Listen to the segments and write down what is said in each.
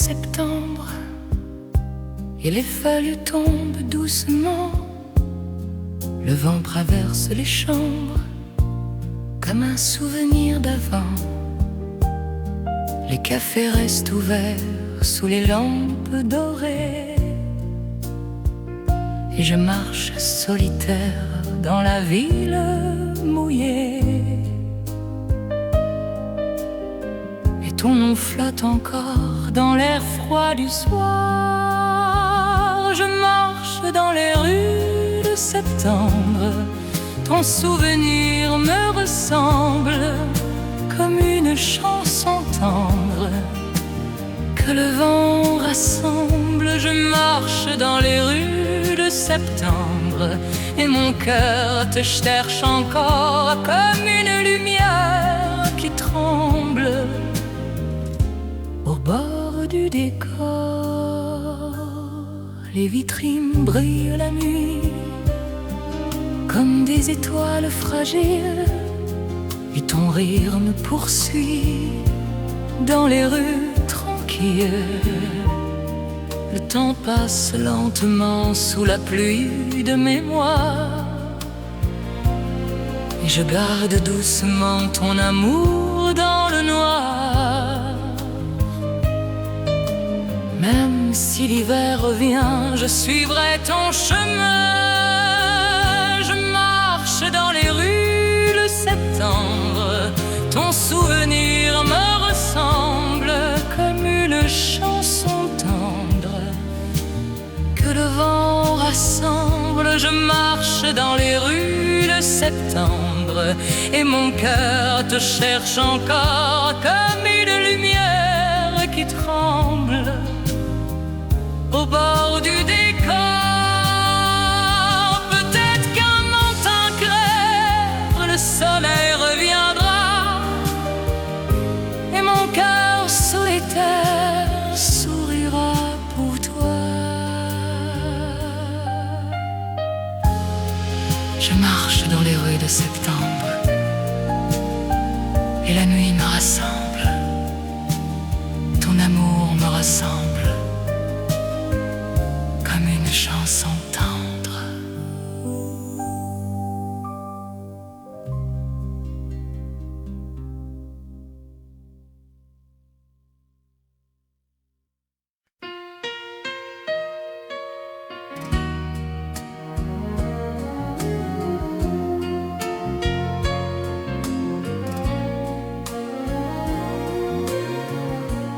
septembre et les feuilles tombent doucement. Le vent traverse les chambres comme un souvenir d'avant. Les cafés restent ouverts sous les lampes dorées. Et je marche solitaire dans la ville mouillée. Et ton nom flotte encore dans l'air froid du soir. Je marche dans les rues de septembre. Ton souvenir me ressemble comme une chanson tendre que le vent rassemble. Je marche dans les rues de septembre et mon cœur te cherche encore comme une lumière qui tremble au bord du décor. Les vitrines brillent la nuit comme des étoiles fragiles et ton rire me poursuit dans les rues tranquilles. Le temps passe lentement sous la pluie de mémoire et je garde doucement ton amour dans le noir. Même si l'hiver revient, je suivrai ton chemin. Je marche dans les rues de septembre. Ton souvenir me ressemble comme une chanson tendre que le vent rassemble. Je marche dans les rues de septembre et mon cœur te cherche encore comme une lumière qui tremble au bord du décor. Peut-être qu'un matin clair, le soleil reviendra et mon cœur solitaire sourira pour toi. Je marche dans les rues de septembre et la nuit me rassemble. Ton amour me ressemble comme une chanson tendre.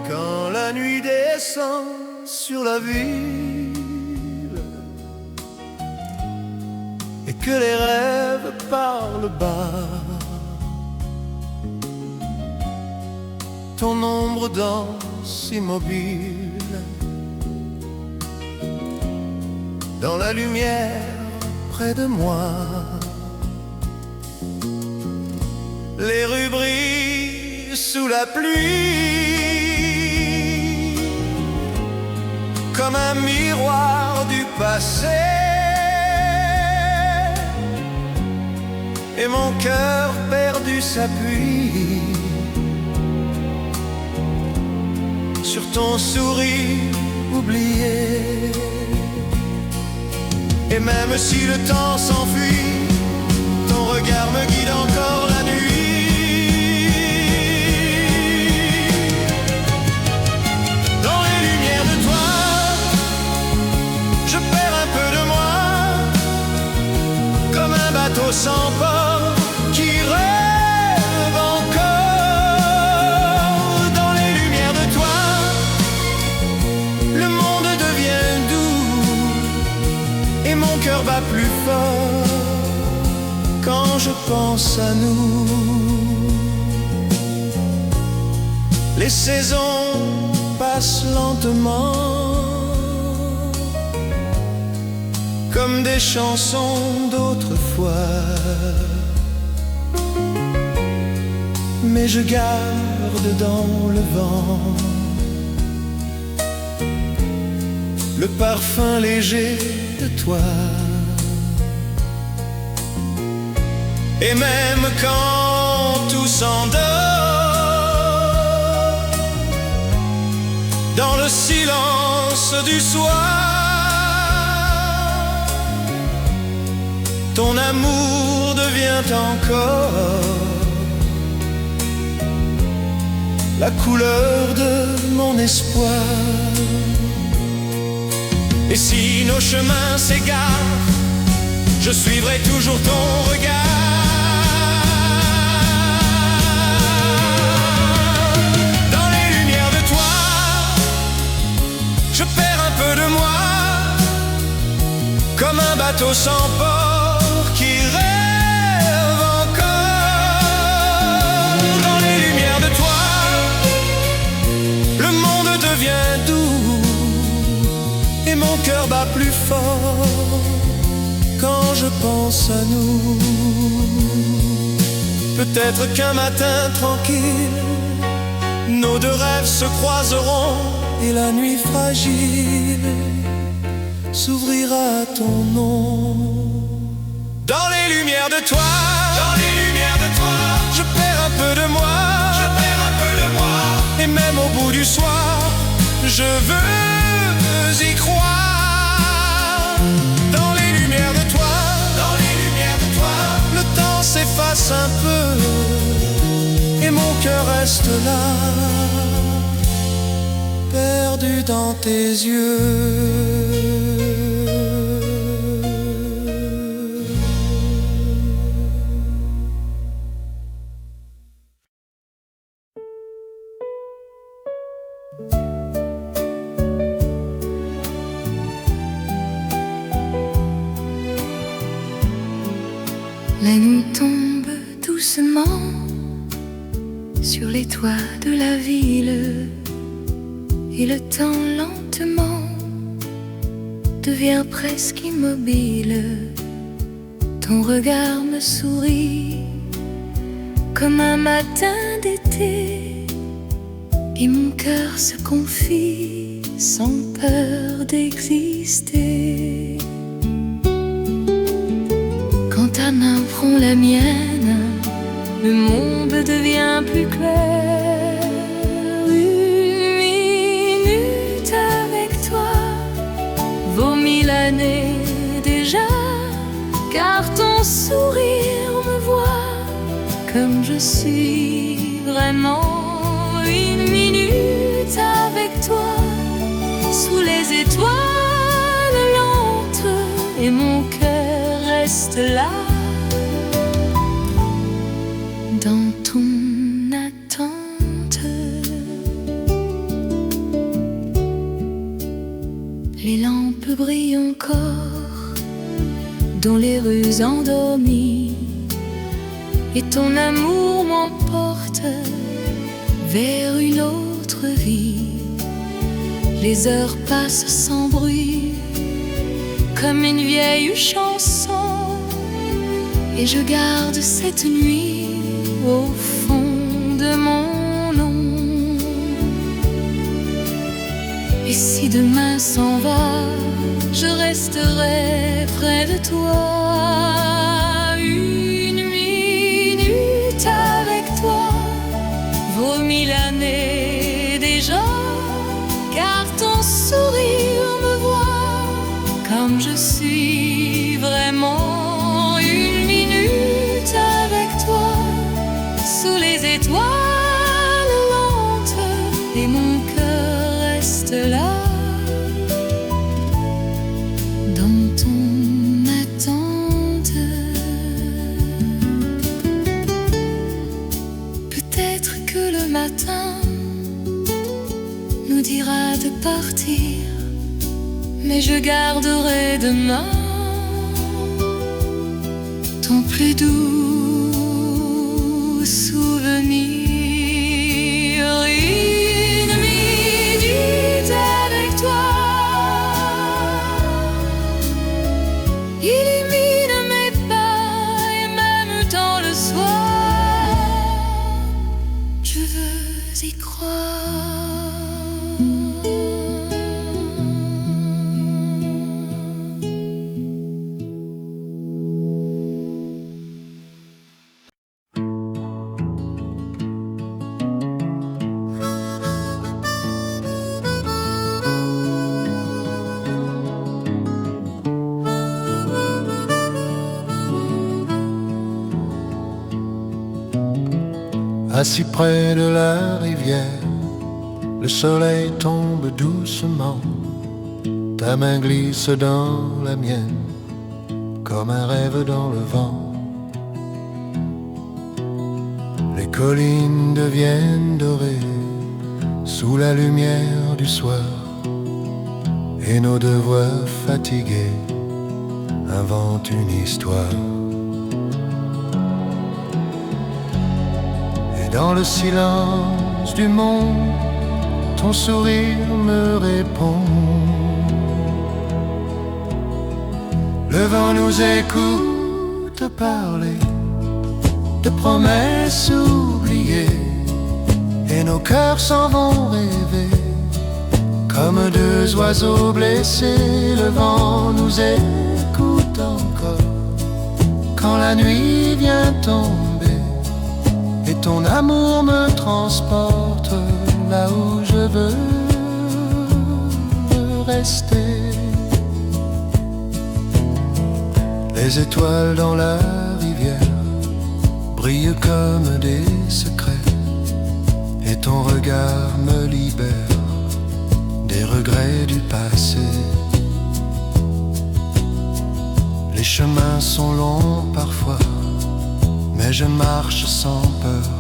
Quand la nuit descend sur la ville et que les rêves parlent bas, ton ombre danse immobile dans la lumière près de moi. Les rues brillent sous la pluie comme un miroir du passé, et mon cœur perdu s'appuie sur ton sourire oublié. Et même si le temps s'enfuit, ton regard me guide encore la nuit. Dans les lumières de toi, je perds un peu de moi, comme un bateau sans port qui rêve encore. Dans les lumières de toi, le monde devient doux et mon cœur bat plus fort quand je pense à nous. Les saisons passent lentement comme des chansons d'autrefois, mais je garde dans le vent le parfum léger de toi. Et même quand tout s'endort, dans le silence du soir. Ton amour devient encore la couleur de mon espoir. Et si nos chemins s'égarent, je suivrai toujours ton regard. Dans les lumières de toi, je perds un peu de moi, comme un bateau sans port qui rêve encore. Dans les lumières de toi, le monde devient doux et mon cœur bat plus fort quand je pense à nous. Peut-être qu'un matin tranquille, nos deux rêves se croiseront et la nuit fragile s'ouvrira à ton nom. Dans les lumières de toi, dans les lumières de toi, je perds un peu de moi, je perds un peu de moi. Et même au bout du soir, je veux y croire. Dans les lumières de toi, dans les lumières de toi, le temps s'efface un peu et mon cœur reste là, perdu dans tes yeux. La nuit tombe doucement sur les toits de la ville et le temps lentement devient presque immobile. Ton regard me sourit comme un matin d'été et mon cœur se confie sans peur d'exister. Quand ta main prend la mienne, le monde devient plus clair. Une minute avec toi vaut 1000 années déjà, car ton sourire me voit comme je suis vraiment. Une minute avec toi sous les étoiles lentes et mon cœur reste là dans ton attente. Les lampes brillent encore dans les rues endormies et ton amour m'emporte vers une autre vie. Les heures passent sans bruit comme une vieille chanson et je garde cette nuit au fond de mon nom. Et si demain s'en va, je resterai près de toi. Une minute avec toi vaut 1000 années déjà, car ton sourire me voit comme je suis vraiment. Une minute avec toi sous les étoiles lentes et mon cœur reste là dans ton attente. Peut-être que le matin nous dira de partir, mais je garderai demain ton plus doux souvenir. Une minute avec toi illumine mes pas et même dans le soir, je veux y croire. Assis près de la rivière, le soleil tombe doucement. Ta main glisse dans la mienne, comme un rêve dans le vent. Les collines deviennent dorées sous la lumière du soir, et nos deux voix fatiguées inventent une histoire. Et dans le silence du monde, ton sourire me répond. Le vent nous écoute parler de promesses oubliées, et nos cœurs s'en vont rêver comme deux oiseaux blessés. Le vent nous écoute encore quand la nuit vient tomber, et ton amour me transporte là où je veux rester. Les étoiles dans la rivière brillent comme des secrets, et ton regard me libère des regrets du passé. Les chemins sont longs parfois, mais je marche sans peur,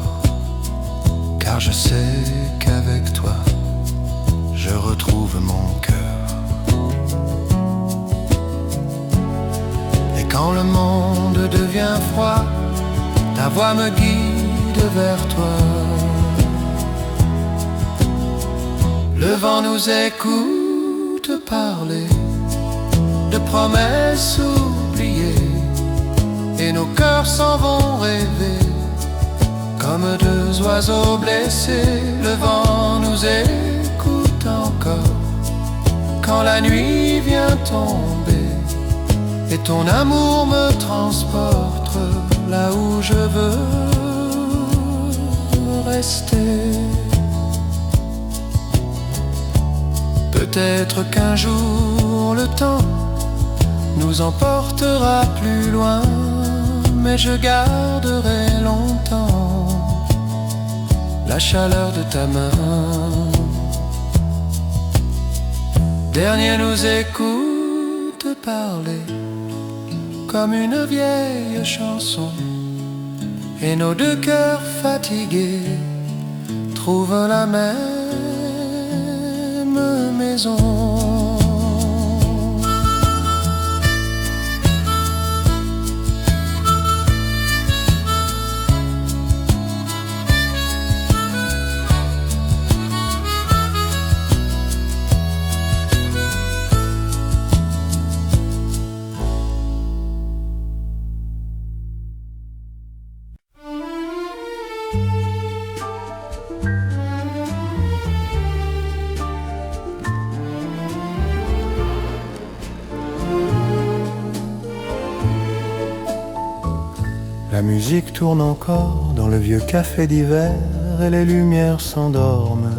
car je sais qu'avec toi, je retrouve mon cœur. Et quand le monde devient froid, ta voix me guide vers toi. Le vent nous écoute parler de promesses oubliées, et nos cœurs s'en vont rêver comme deux oiseaux blessés. Le vent nous écoute encore quand la nuit vient tomber, et ton amour me transporte là où je veux rester. Peut-être qu'un jour le temps nous emportera plus loin, mais je garderai longtemps la chaleur de ta main. Dernier nous écoute parler comme une vieille chanson, et nos deux cœurs fatigués trouvent la même maison. La musique tourne encore dans le vieux café d'hiver, et les lumières s'endorment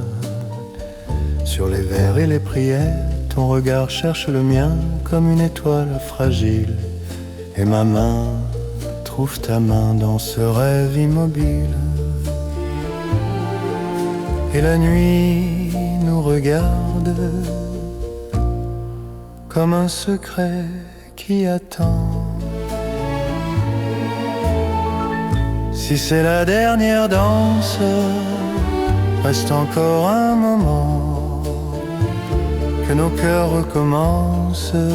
sur les vers et les prières. Ton regard cherche le mien comme une étoile fragile, et ma main trouve ta main dans ce rêve immobile. Et la nuit nous regarde comme un secret qui attend. Si c'est la dernière danse, reste encore un moment, que nos cœurs recommencent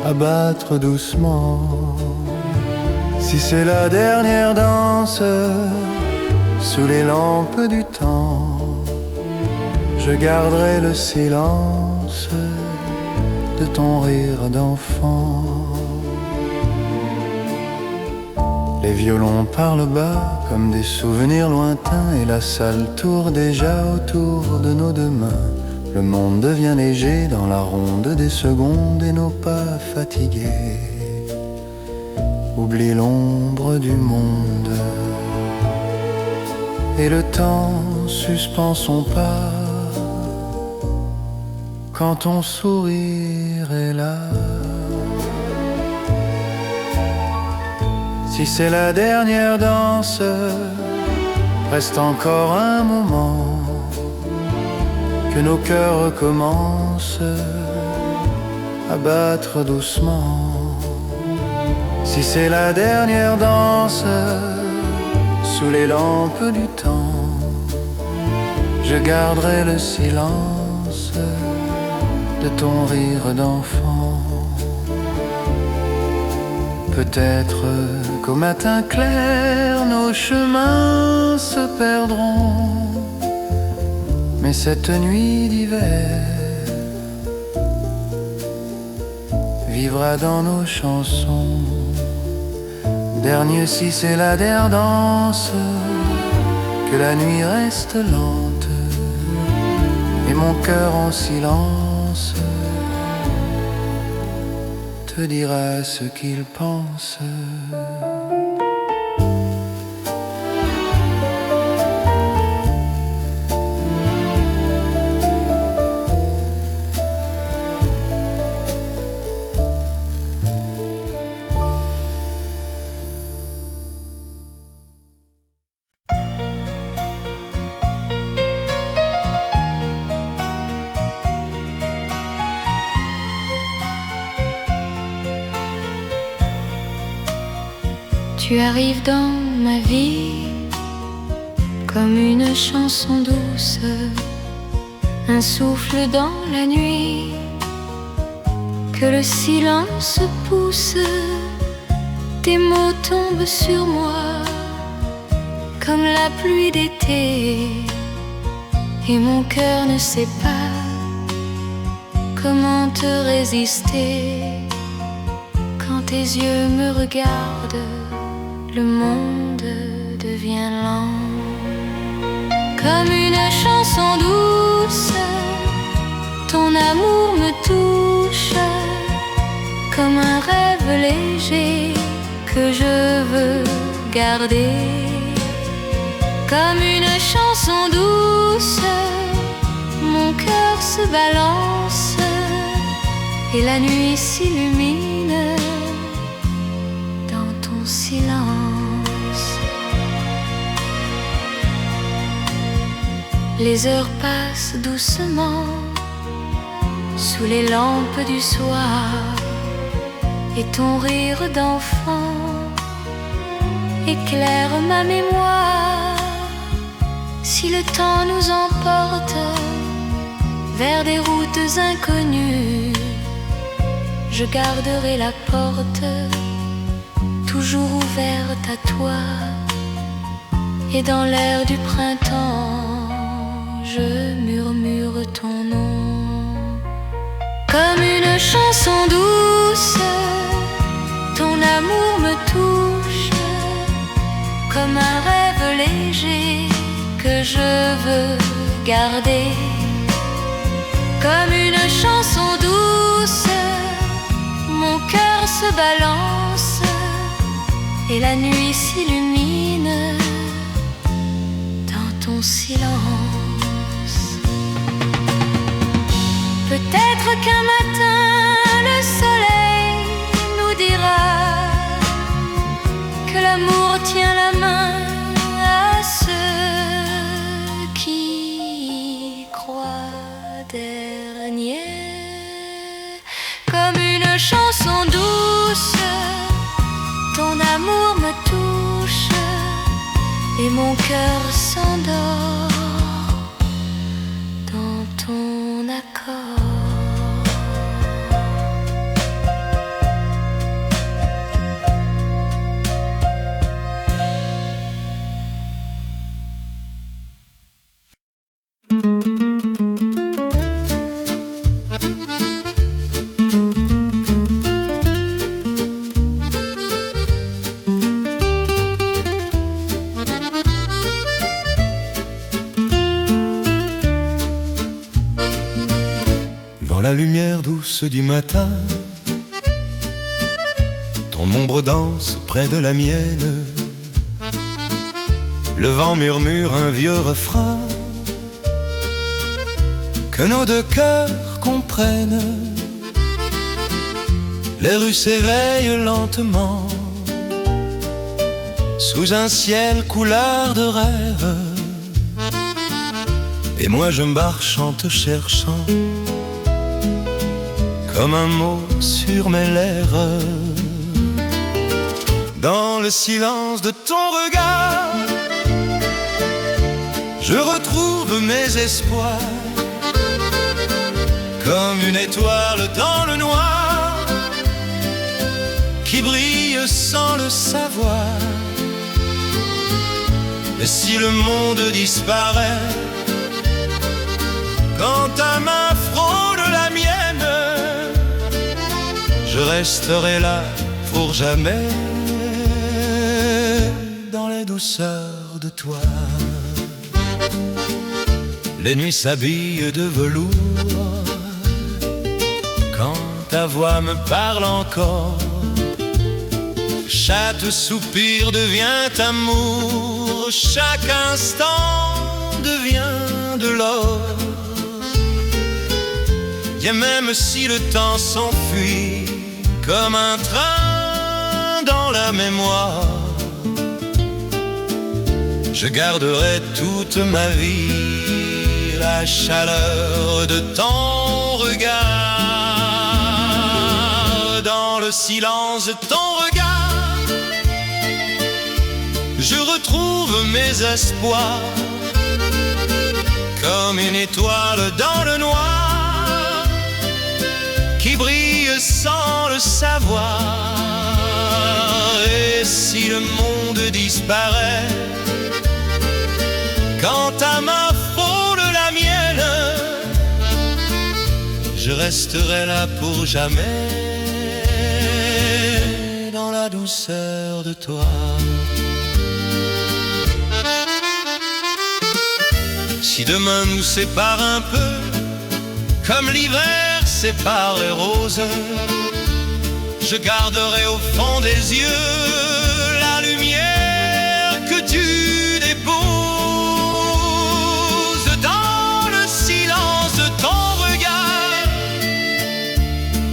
à battre doucement. Si c'est la dernière danse, sous les lampes du temps, je garderai le silence de ton rire d'enfant. Les violons parlent bas comme des souvenirs lointains, et la salle tourne déjà autour de nos deux mains. Le monde devient léger dans la ronde des secondes, et nos pas fatigués oublient l'ombre du monde. Et le temps suspend son pas quand ton sourire est là. Si c'est la dernière danse, Reste encore un moment que nos cœurs recommencent à battre doucement. Si c'est la dernière danse sous les lampes du temps, je garderai le silence de ton rire d'enfant. Peut-être qu'au matin clair nos chemins se perdront, mais cette nuit d'hiver vivra dans nos chansons. Dernier si c'est la dernière danse, que la nuit reste lente et mon cœur en silence te dira ce qu'il pense. Tu arrives dans ma vie comme une chanson douce, un souffle dans la nuit, que le silence pousse. Tes mots tombent sur moi comme la pluie d'été, et mon cœur ne sait pas comment te résister. Quand tes yeux me regardent, le monde devient lent. Comme une chanson douce, ton amour me touche, comme un rêve léger que je veux garder. Comme une chanson douce, mon cœur se balance et la nuit s'illumine dans ton silence. Les heures passent doucement sous les lampes du soir, et ton rire d'enfant éclaire ma mémoire. Si le temps nous emporte vers des routes inconnues, je garderai la porte toujours ouverte à toi. Et dans l'air du printemps, je murmure ton nom. Comme une chanson douce, ton amour me touche, comme un rêve léger que je veux garder. Comme une chanson douce, mon cœur se balance et la nuit s'illumine dans ton silence. Peut-être qu'un matin le soleil nous dira que l'amour tient la main à ceux qui croient dernier. Comme une chanson douce, ton amour me touche et mon cœur s'endort dans ton accord. Dans la lumière douce du matin, ton ombre danse près de la mienne. Le vent murmure un vieux refrain que nos deux cœurs comprennent. Les rues s'éveillent lentement sous un ciel couleur de rêve. Et moi je marche en te cherchant, comme un mot sur mes lèvres. Dans le silence de ton regard, je retrouve mes espoirs, comme une étoile dans le noir, qui brille sans le savoir. Et si le monde disparaît, quand ta main frôle la mienne, je resterai là pour jamais, dans les douceurs de toi. Les nuits s'habillent de velours, quand ta voix me parle encore, chaque soupir devient amour, chaque instant devient de l'or. Et même si le temps s'enfuit comme un train dans la mémoire, je garderai toute ma vie la chaleur de ton regard. Dans le silence de ton regard, je retrouve mes espoirs, comme une étoile dans le noir, qui brille sans le savoir. Et si le monde disparaît, quand ta main frôle la mienne, je resterai là pour jamais, dans la douceur de toi. Si demain nous sépare un peu, comme l'hiver sépare les roses, je garderai au fond des yeux la lumière que tu déposes. Dans le silence de ton regard,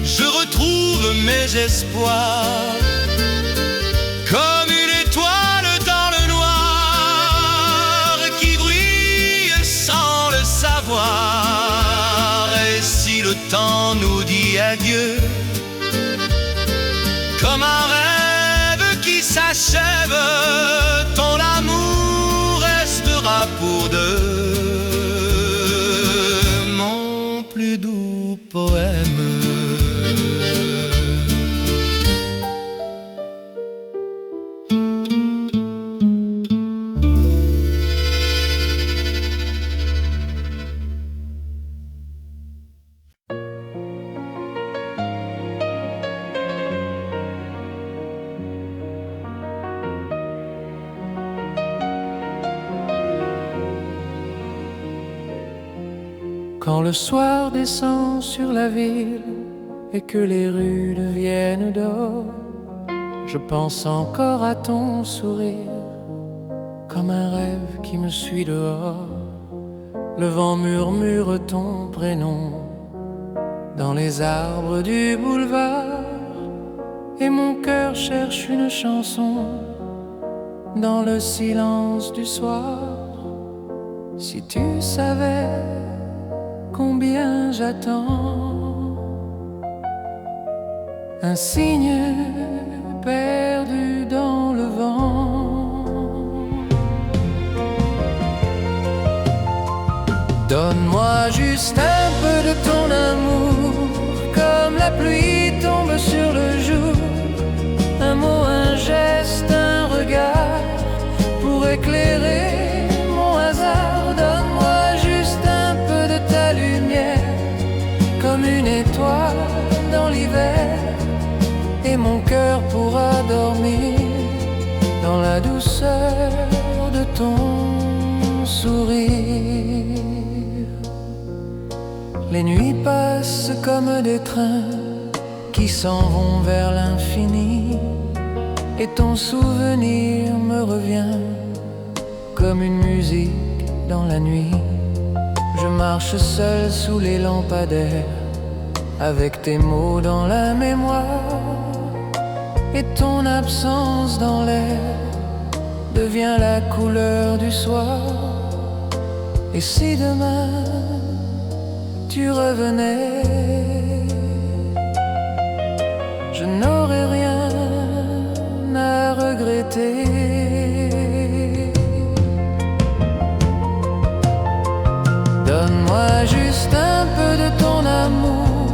je retrouve mes espoirs, comme une étoile dans le noir, qui brille sans le savoir. Et si le temps nous dit adieu, comme un rêve qui s'achève, ton amour restera pour deux, mon plus doux poème. Quand le soir descend sur la ville et que les rues deviennent d'or, je pense encore à ton sourire, comme un rêve qui me suit dehors. Le vent murmure ton prénom dans les arbres du boulevard, et mon cœur cherche une chanson dans le silence du soir. Si tu savais combien j'attends un signe perdu dans le vent. Donne-moi juste un peu de ton amour, comme la pluie tombe sur le jour. Un mot, un geste, un regard pour éclairer mon hasard. Donne-moi juste un peu de ta lumière, comme une étoile dans l'hiver, et mon cœur pourra dormir dans la douceur de ton sourire. Les nuits passent comme des trains qui s'en vont vers l'infini, et ton souvenir me revient comme une musique dans la nuit. Je marche seul sous les lampadaires, avec tes mots dans la mémoire, et ton absence dans l'air devient la couleur du soir. Et si demain tu revenais, je n'aurais rien à regretter. Donne-moi juste un peu de ton amour,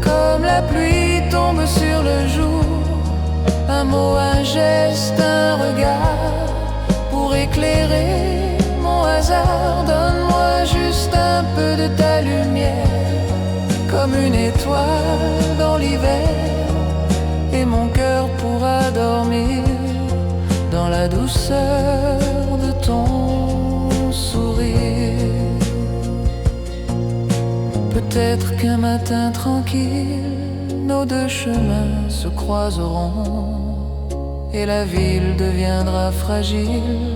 comme la pluie tombe sur le jour. Un mot, un geste, un regard, pour éclairer mon hasard. Donne-moi juste un peu de ta lumière, comme une étoile dans l'hiver, et mon cœur pourra dormir dans la douceur de ton sourire. Peut-être qu'un matin tranquille, nos deux chemins se croiseront, et la ville deviendra fragile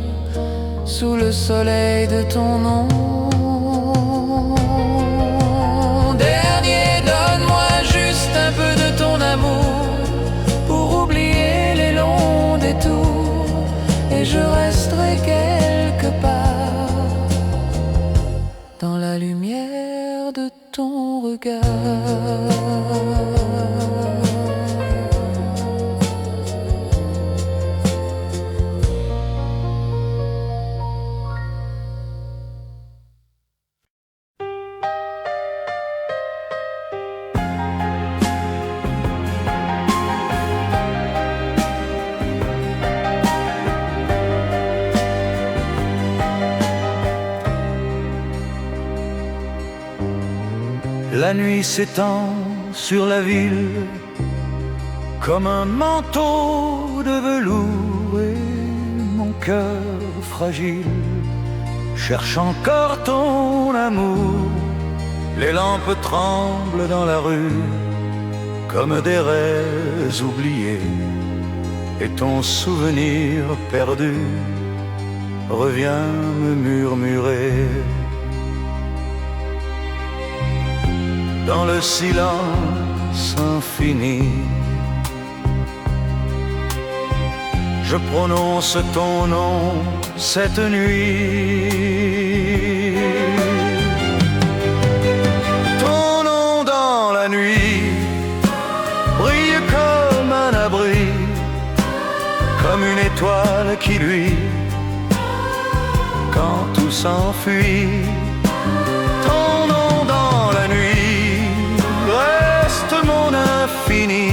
sous le soleil de ton nom. Dernier, donne-moi juste un peu de ton amour, pour oublier les longs détours, et je resterai quelque part dans la lumière de ton regard. La nuit s'étend sur la ville comme un manteau de velours, et mon cœur fragile cherche encore ton amour. Les lampes tremblent dans la rue comme des rêves oubliés, et ton souvenir perdu revient me murmurer. Dans le silence infini, je prononce ton nom cette nuit. Ton nom dans la nuit brille comme un abri, comme une étoile qui luit quand tout s'enfuit. Ton nom dans la nuit reste mon infini,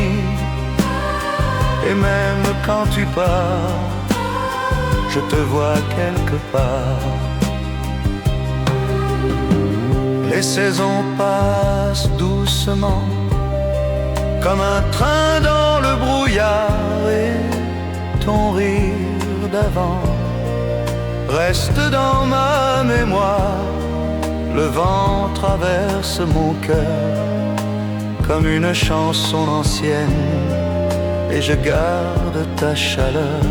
et même quand tu pars, je te vois quelque part. Les saisons passent doucement, comme un train dans le brouillard, et ton rire d'avant reste dans ma mémoire. Le vent traverse mon cœur comme une chanson ancienne, et je garde ta chaleur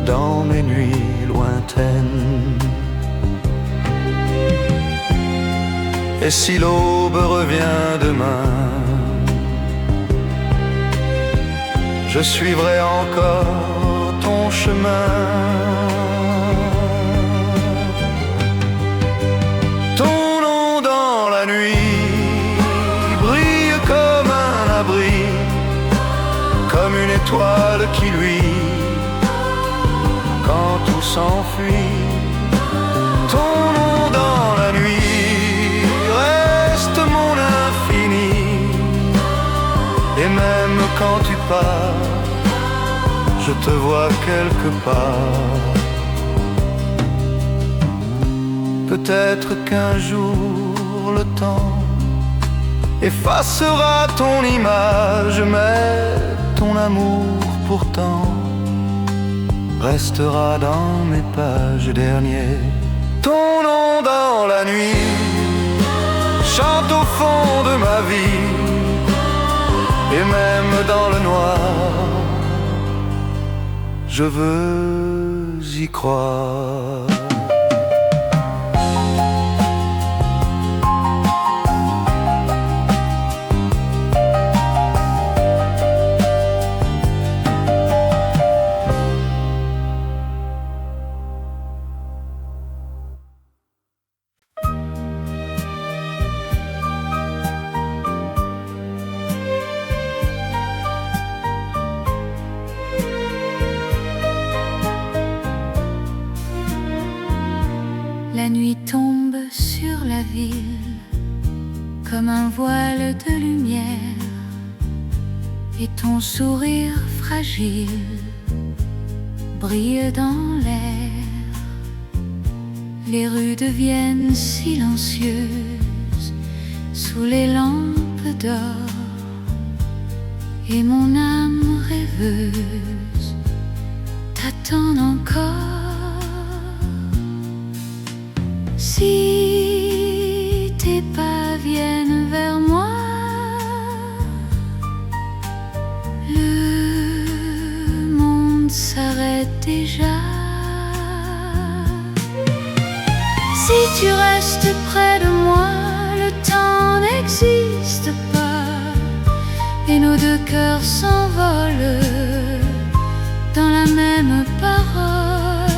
dans mes nuits lointaines. Et si l'aube revient demain, je suivrai encore ton chemin. Ton nom dans la nuit brille comme un abri, comme une étoile qui luit quand tout s'enfuit. Ton nom dans la nuit reste mon infini, et même quand tu pars, je te vois quelque part. Peut-être qu'un jour le temps effacera ton image, mais ton amour pourtant restera dans mes pages dernières. Ton nom dans la nuit chante au fond de ma vie, et même dans le noir, je veux y croire. de lumière et ton sourire fragile brille dans l'air. Les rues deviennent silencieuses sous les lampes d'or, et mon âme rêveuse t'attend encore. Si tes pas viennent vers moi, le monde s'arrête déjà. Si tu restes près de moi, le temps n'existe pas et nos deux cœurs s'envolent dans la même parole.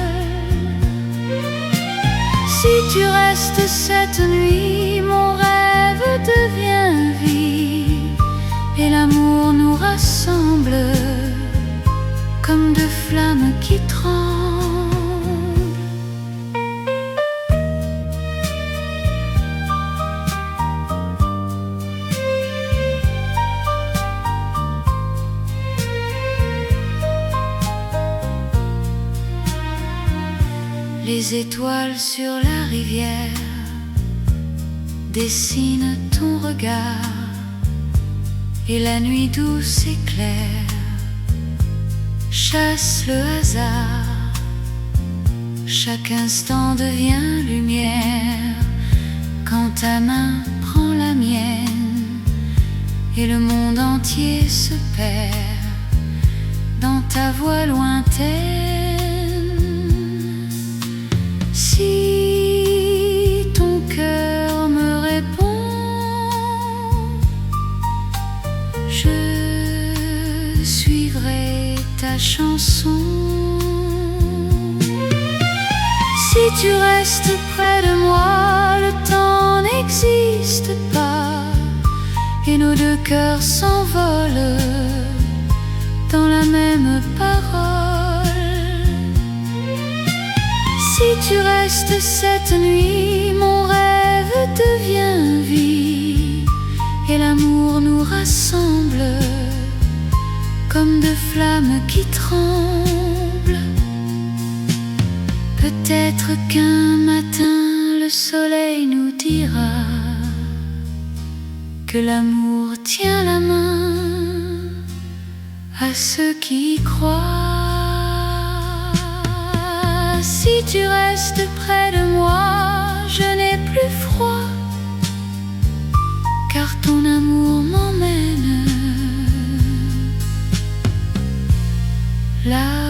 Si tu restes cette nuit, mon rêve devient vie et l'amour nous rassemble comme deux flammes qui tremblent. Les étoiles sur la rivière dessinent ton regard, et la nuit douce et claire chasse le hasard. Chaque instant devient lumière quand ta main prend la mienne, et le monde entier se perd dans ta voix lointaine. Si ton cœur me répond, je suivrai ta chanson. Si tu restes près de moi, le temps n'existe pas et nos deux cœurs s'envolent dans la même parole. Si tu restes cette nuit, mon rêve devient vie et l'amour nous rassemble comme deux flammes qui tremblent. Peut-être qu'un matin le soleil nous dira que l'amour tient la main à ceux qui y croient. Si tu restes près de moi, je n'ai plus froid, car ton amour m'emmène là